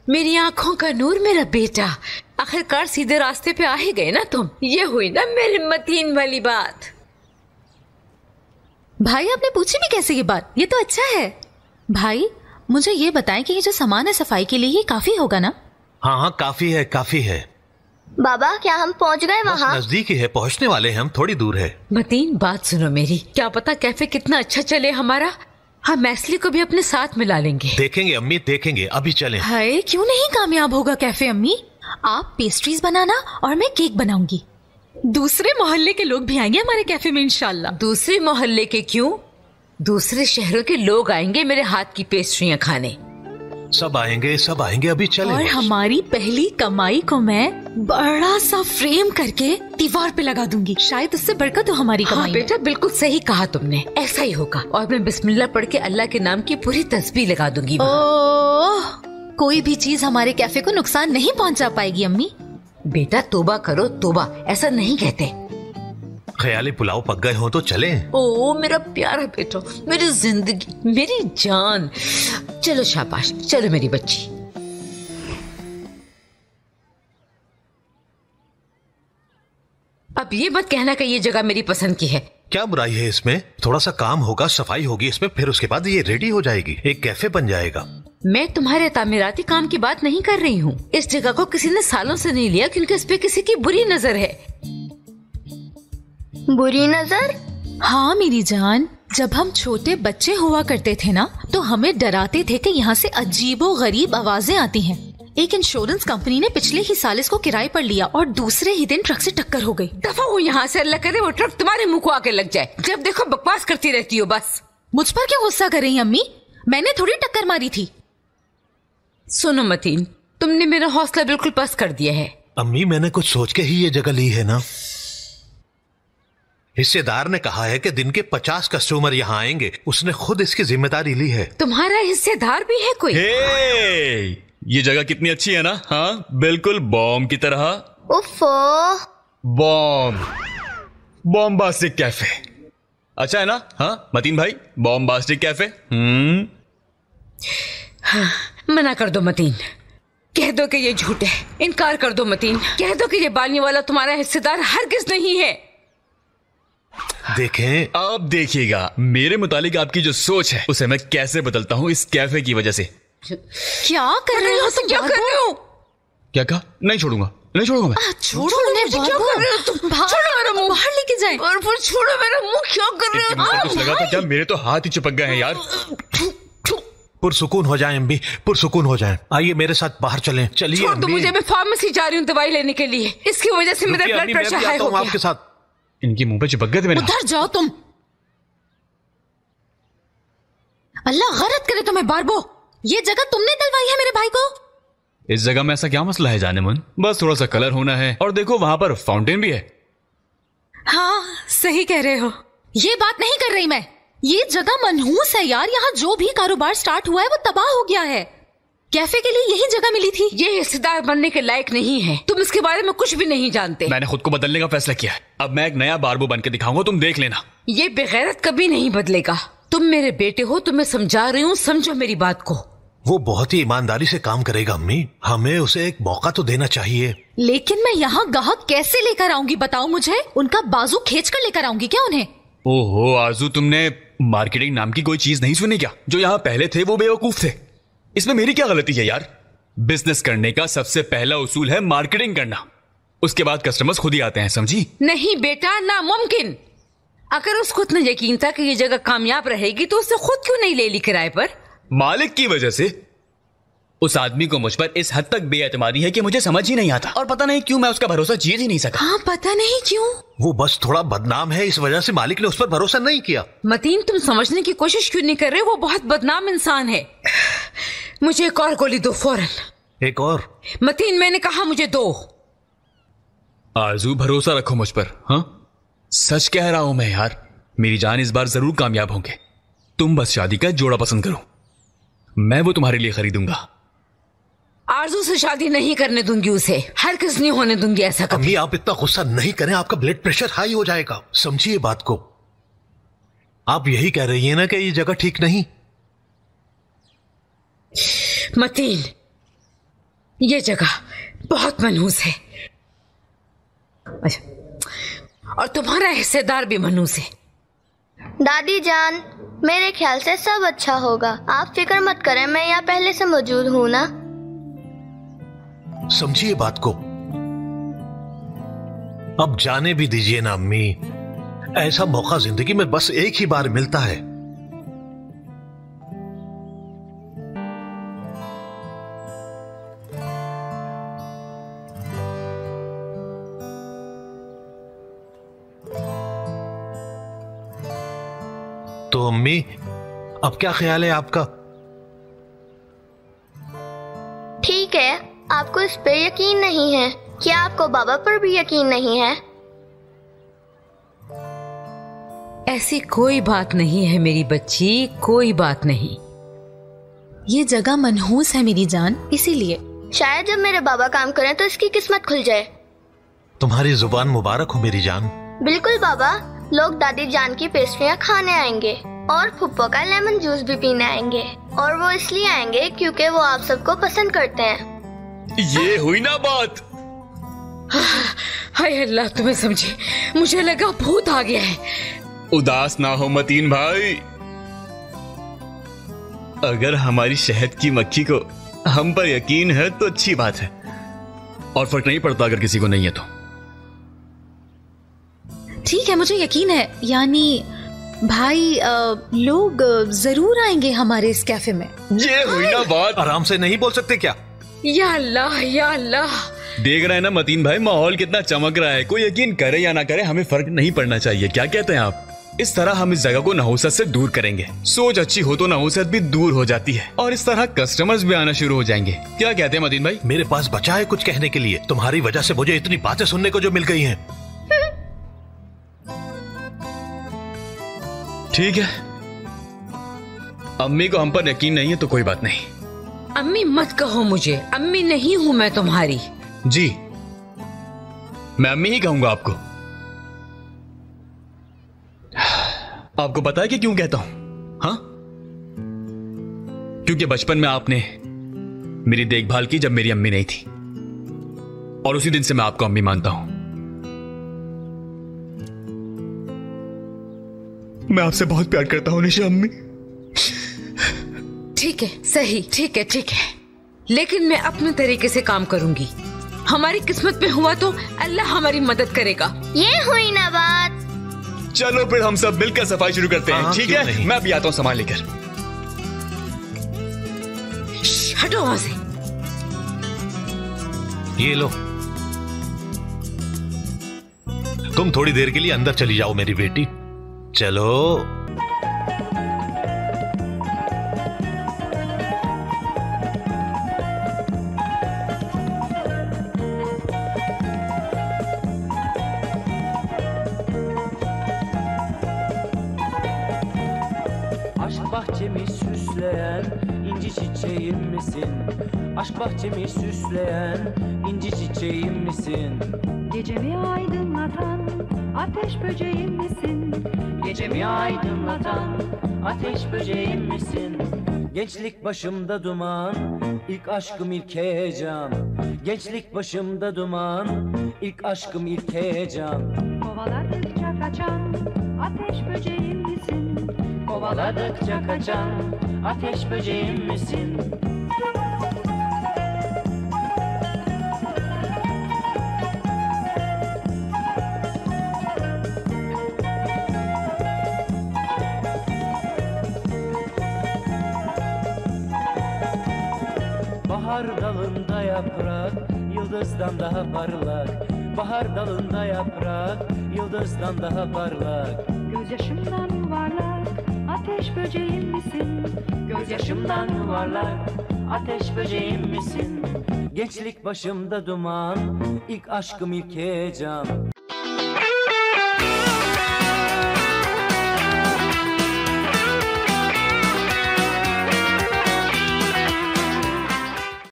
मेरी आंखों का नूर, मेरा बेटा, आखिरकार सीधे रास्ते पे आ ही गए ना तुम। ये हुई ना मेरे मतीन वाली बात। भाई आपने पूछी भी कैसे ये बात? ये तो अच्छा है। भाई मुझे ये बताएं कि ये जो सामान है सफाई के लिए, ये काफी होगा ना? हाँ हाँ, काफी है, काफी है। बाबा क्या हम पहुंच गए वहाँ? नजदीक ही है, पहुंचने वाले हैं हम, थोड़ी दूर है। मतीन बात सुनो मेरी, क्या पता कैफे कितना अच्छा चले हमारा। हम मैसली को भी अपने साथ मिला लेंगे। देखेंगे अम्मी, देखेंगे, अभी चलें। हाय, क्यों नहीं कामयाब होगा कैफे अम्मी? आप पेस्ट्रीज बनाना और मैं केक बनाऊंगी। दूसरे मोहल्ले के लोग भी आएंगे हमारे कैफे में इंशाल्लाह। दूसरे मोहल्ले के क्यों, दूसरे शहरों के लोग आएंगे मेरे हाथ की पेस्ट्रियां खाने। सब आएंगे, सब आएंगे, अभी चलें। और हमारी पहली कमाई को मैं बड़ा सा फ्रेम करके दीवार पे लगा दूंगी। शायद उससे बढ़कर तो हमारी कमाई। हाँ बेटा, बिल्कुल सही कहा तुमने, ऐसा ही होगा। और मैं बिस्मिल्लाह पढ़ के अल्लाह के नाम की पूरी तस्बीह लगा दूंगी। ओह, कोई भी चीज हमारे कैफे को नुकसान नहीं पहुंचा पाएगी अम्मी। बेटा तोबा करो तोबा, ऐसा नहीं कहते। ख्याली पुलाव पक गए हो तो चलें। ओ मेरा प्यारा बेटा, मेरी जिंदगी, मेरी जान। चलो शाबाश, चलो मेरी बच्ची। अब ये मत कहना कि ये जगह मेरी पसंद की है। क्या बुराई है इसमें? थोड़ा सा काम होगा, सफाई होगी इसमें, फिर उसके बाद ये रेडी हो जाएगी, एक कैफे बन जाएगा। मैं तुम्हारे तामीराती काम की बात नहीं कर रही हूँ। इस जगह को किसी ने सालों से नहीं लिया क्योंकि इस पे किसी की बुरी नजर है। बुरी नजर? हाँ मेरी जान, जब हम छोटे बच्चे हुआ करते थे ना, तो हमें डराते थे कि यहाँ से अजीबो गरीब आवाजें आती हैं। एक इंश्योरेंस कंपनी ने पिछले ही साल इसको किराए पर लिया और दूसरे ही दिन ट्रक से टक्कर हो गई। दफा हो यहाँ से, अल्लाह करे वो ट्रक तुम्हारे मुंह को आके लग जाए। जब देखो बकवास करती रहती हो बस। मुझ पर क्या गुस्सा कर रही हैं अम्मी? मैंने थोड़ी टक्कर मारी थी। सुनो मतीन, तुमने मेरा हौसला बिल्कुल पस्त कर दिया है। अम्मी मैंने कुछ सोच के ही ये जगह ली है ना। हिस्सेदार ने कहा है कि दिन के 50 कस्टमर यहाँ आएंगे, उसने खुद इसकी जिम्मेदारी ली है। तुम्हारा हिस्सेदार भी है कोई? ये जगह कितनी अच्छी है ना? हाँ बिल्कुल बॉम्ब की तरह। उफ़ो, बॉम्बास्टिक कैफे अच्छा है ना? हाँ मतीन भाई, बॉम्बास्टिक कैफे। हाँ, मना कर दो मतीन, कह दो कि ये झूठ है। इनकार कर दो मतीन, कह दो कि ये बालियों वाला तुम्हारा हिस्सेदार हरगिज नहीं है। देखें, अब देखिएगा मेरे मुतालिक आपकी जो सोच है उसे मैं कैसे बदलता हूँ इस कैफे की वजह से। क्या कर रहे हो तुम? क्या कर रहे हो? क्या कहा? नहीं छोड़ूंगा, नहीं छोड़ूंगा मैं। छोड़ो क्या कर रहे हो तुम? छोड़ो मेरा मुंह, बाहर लेके जाए। और फिर छोड़ो मेरा मुंह, क्या कर रहे हो? कुछ लगा था क्या? मेरे तो हाथ ही चिपक गए हैं यार। पुरसुकून हो जाएं अम्मी, पुरसुकून हो जाएं। आइए मेरे साथ बाहर चलें। चलिए छोड़ दो मुझे, मैं फार्मेसी जा रही हूँ दवाई लेने के लिए। इसकी वजह से मेरा ब्लड प्रेशर हाई हो गया। आपके साथ। इनके मुंह पे चिपक गए थे मेरे। उधर जाओ तुम। अल्लाह गलत करे तुम्हें बारबो, ये जगह तुमने दिलवाई है मेरे भाई को। इस जगह में ऐसा क्या मसला है जाने मन? बस थोड़ा सा कलर होना है और देखो वहां पर फाउंटेन भी है। हाँ सही कह रहे हो, ये बात नहीं कर रही मैं। ये जगह मनहूस है यार, यहाँ जो भी कारोबार स्टार्ट हुआ है वो तबाह हो गया है। कैफे के लिए यही जगह मिली थी। ये हिस्सेदार बनने के लायक नहीं है, तुम इसके बारे में कुछ भी नहीं जानते। मैंने खुद को बदलने का फैसला किया है। अब मैं एक नया बारबो बन के दिखाऊंगा, तुम देख लेना। ये बेगैरत कभी नहीं बदलेगा। तुम मेरे बेटे हो, तुम्हें समझा रही हूँ, समझो मेरी बात को। वो बहुत ही ईमानदारी से काम करेगा अम्मी, हमें उसे एक मौका तो देना चाहिए। लेकिन मैं यहाँ ग्राहक कैसे लेकर आऊंगी बताओ मुझे? उनका बाजू खींच कर लेकर आऊंगी क्या उन्हें? ओहो आरजू, तुमने मार्केटिंग नाम की कोई चीज नहीं सुनी क्या? जो यहाँ पहले थे वो बेवकूफ थे। इसमें मेरी क्या गलती है यार? बिजनेस करने का सबसे पहला उसूल है मार्केटिंग करना, उसके बाद कस्टमर्स खुद ही आते हैं, समझी? नहीं बेटा, नामुमकिन। अगर उसको इतना यकीन था कि ये जगह कामयाब रहेगी तो उसने खुद क्यों नहीं ले ली किराए पर? मालिक की वजह से। उस आदमी को मुझ पर इस हद तक बेएतमादी है कि मुझे समझ ही नहीं आता, और पता नहीं क्यों मैं उसका भरोसा जीत ही नहीं सका। हाँ पता नहीं क्यों। वो बस थोड़ा बदनाम है, इस वजह से मालिक ने उस पर भरोसा नहीं किया। मतीन, तुम समझने की कोशिश क्यों नहीं कर रहे? वो बहुत बदनाम इंसान है। मुझे एक और गोली दो फौरन। एक और? मतीन मैंने कहा मुझे दो। आरजू भरोसा रखो मुझ पर। हाँ सच कह रहा हूं मैं यार, मेरी जान इस बार जरूर कामयाब होंगे। तुम बस शादी का जोड़ा पसंद करो, मैं वो तुम्हारे लिए खरीदूंगा। आरजू से शादी नहीं करने दूंगी उसे, हरगिज़ नहीं होने दूंगी ऐसा कभी। अम्मी आप इतना गुस्सा नहीं करें, आपका ब्लड प्रेशर हाई हो जाएगा, समझिए बात को। आप यही कह रही है ना कि ये जगह ठीक नहीं? मतीन, ये जगह बहुत मनहूस है। अच्छा, और तुम्हारा हिस्सेदार भी मनहूस है। दादी जान, मेरे ख्याल से सब अच्छा होगा। आप फिक्र मत करें, मैं यहाँ पहले से मौजूद हूँ ना। समझिए बात को। अब जाने भी दीजिए ना अम्मी। ऐसा मौका जिंदगी में बस एक ही बार मिलता है। तो अम्मी, अब क्या ख्याल है आपका? ठीक है, आपको इस पे यकीन नहीं है। क्या आपको बाबा पर भी यकीन नहीं है? ऐसी कोई बात नहीं है मेरी बच्ची, कोई बात नहीं। ये जगह मनहूस है मेरी जान, इसीलिए। शायद जब मेरे बाबा काम करें तो इसकी किस्मत खुल जाए। तुम्हारी जुबान मुबारक हो मेरी जान। बिल्कुल बाबा, लोग दादी जान की पेस्ट्रियाँ खाने आएंगे और फुप्पो का लेमन जूस भी पीने आएंगे। और वो इसलिए आएंगे क्योंकि वो आप सबको पसंद करते हैं। ये हुई ना बात। हाय अल्लाह, तुम्हें समझे, मुझे लगा भूत आ गया है। उदास ना हो मतीन भाई। अगर हमारी शहद की मक्खी को हम पर यकीन है तो अच्छी बात है, और फर्क नहीं पड़ता अगर किसी को नहीं है तो। ठीक है, मुझे यकीन है। यानी भाई, लोग जरूर आएंगे हमारे इस कैफे में। ये हुई ना बात। आराम से नहीं बोल सकते क्या? या अल्लाह, या अल्लाह। देख रहे हैं ना मतीन भाई, माहौल कितना चमक रहा है। कोई यकीन करे या ना करे, हमें फर्क नहीं पड़ना चाहिए। क्या कहते हैं आप? इस तरह हम इस जगह को नहुसत से दूर करेंगे। सोच अच्छी हो तो नहुसत भी दूर हो जाती है, और इस तरह कस्टमर्स भी आना शुरू हो जाएंगे। क्या कहते हैं मतीन भाई? मेरे पास बचा है कुछ कहने के लिए। तुम्हारी वजह से मुझे इतनी बातें सुनने को जो मिल गई हैं। ठीक है, अम्मी को हम पर यकीन नहीं है तो कोई बात नहीं। अम्मी मत कहो मुझे, अम्मी नहीं हूं मैं तुम्हारी। जी, मैं अम्मी ही कहूंगा आपको। आपको पता है कि क्यों कहता हूं? हाँ, क्योंकि बचपन में आपने मेरी देखभाल की जब मेरी अम्मी नहीं थी, और उसी दिन से मैं आपको अम्मी मानता हूं। मैं आपसे बहुत प्यार करता हूं निशा अम्मी। ठीक है, सही, ठीक है, ठीक है, लेकिन मैं अपने तरीके से काम करूंगी। हमारी किस्मत में हुआ तो अल्लाह हमारी मदद करेगा। ये हुई ना बात। चलो फिर हम सब मिलकर सफाई शुरू करते हैं। ठीक है, मैं अभी आता हूं सामान लेकर। हटो वहां से। ये लो, तुम थोड़ी देर के लिए अंदर चली जाओ मेरी बेटी। चलो। Aşk bahçemi süsleyen inci çiçeğim misin? Aşk bahçemi süsleyen inci çiçeğim misin? Gecemi aydınlatan ateş böceğim misin? Gecemi aydınlatan ateş böceğim misin? Gençlik başımda duman, ilk aşkım ilk heyecan. Gençlik başımda duman, ilk aşkım ilk heyecan. Kovaladıkça kaçan ateş böceğim misin? Kovaladıkça kaçan ateş böceğim misin? Bahar dalında yaprak, yıldızdan daha parlak. Bahar dalında yaprak, yıldızdan daha parlak. Gözyaşımdan yuvarlak ateş böceğim misin? Gözyaşımdan yuvarlak, ateş böceğim misin? Gençlik başımda duman, ilk aşkım ilk heyecan.